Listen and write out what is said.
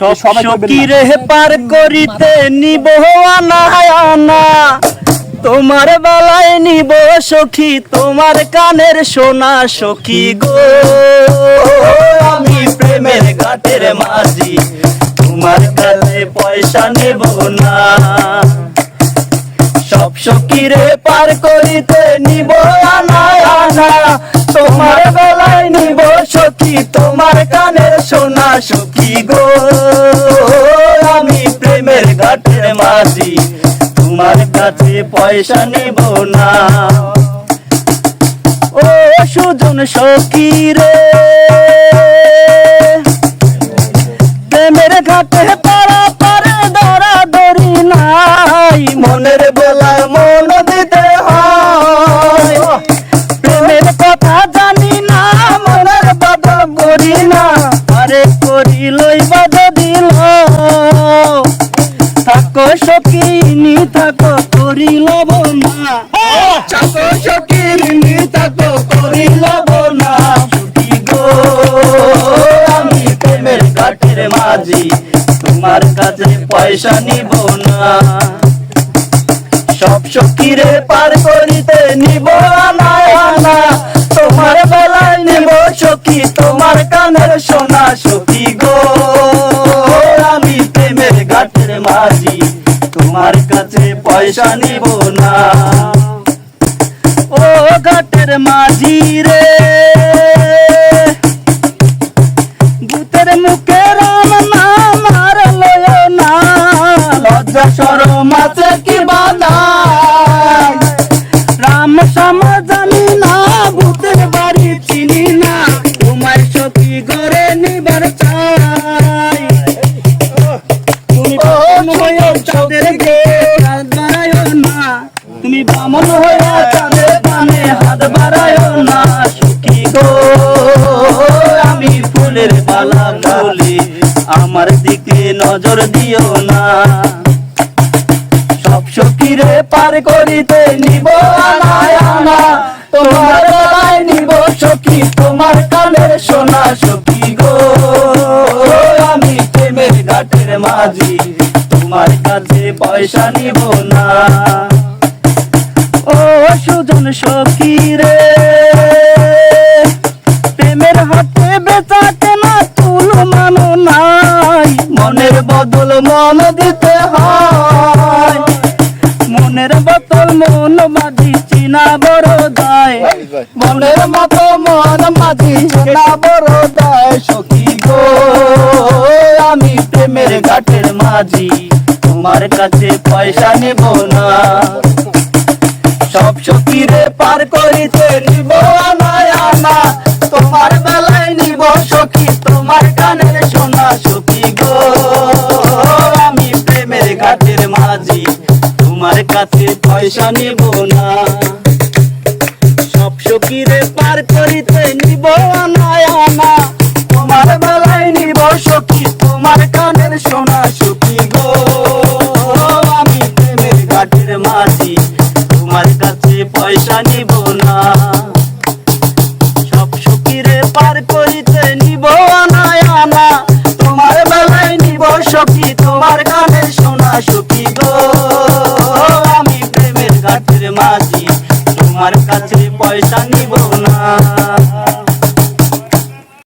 সখীরে পার করিতে নিব আনা আনা, তোমার বেলায় নিব সখী তোমার কানের সোনা। সখী গো আমি প্রেমের ঘাটের মাঝি, তোমার কাছে পয়সা নেব না। সব সখীরে পার করিতে নিব আনা আনা, তোমার বেলায় নিব সখী তোমার কানের সোনা। সখী গো আমি প্রেমের ঘাটের মাঝি, তোমার কাছে পয়সা নেব না। ও সুজন সখী রে প্রেমের ঘাটে পারা পারে ধরা ধরি নাই, মনের বেলায় মন দিতে হয়। প্রেমের কথা জানি না মনের বাধা করি না, আরে করিলই বাধা দিল। থাকো সখী থাকো করি লব না, থাকো সখী থাকো করি লব না। সখী গো আমি প্রেমের ঘাটের মাঝি, তোমার কাছে পয়সা নিব না। সব সখীরে পার করিতে নিব আনা আনা, তোমার বেলায় নিব সখী তোমার কানের সোনা। সখী গো আমি প্রেমের ঘাটের মাঝি, তোমার কাছে পয়সা নিব না। ও ঘাটের মাঝি রে ভূতের মুখে রাম নাম আর লয় না, লজ্জা শরম আছে কি বানাই। রাম শ্যাম জানি না ভূতের বাড়ি চিনি না, তোমার সখী ঘরে নিবার চাই। তুমি বামন হয়ে চাঁদের হাত বাড়ায়ও না, তুমি বামন হয়ে চাঁদের পানে হাত বাড়ায়ও না। সখী গো আমি ফুলের পালা বলি, আমার দিকে নজর দিও না। সব সখীরে পার করিতে নিব আনা আনা, তোমার বেলায় নিব সখী তোমার কানের সোনা। সখী গো আমি প্রেমের ঘাটের মাঝি, তোমার কাছে পয়সা নিব না। ও সুজন সখী রে প্রেমের হাতে বেচা কেনা তুল মানো নাই, মনের বদল মন দিতে হয়। মনের বোতল মন মাঝি চিনা বড় দায়, মনের মতো মন মাঝি চিনা বড় দায়। সখী গো আমি প্রেমের ঘাটের মাঝি, তোমার কাছে পয়সা নেব না। সব সখীরে পার করিতে নিব আনা আনা, তোমার বেলায় নিব সখী তোমার কানের সোনা। সখী গো আমি প্রেমের ঘাটের মাঝি, তোমার কাছে পয়সা নিব না। সব সখীরে পার করিতে নিব আনা আনা, তোমার বেলায় নিব সখী তোমার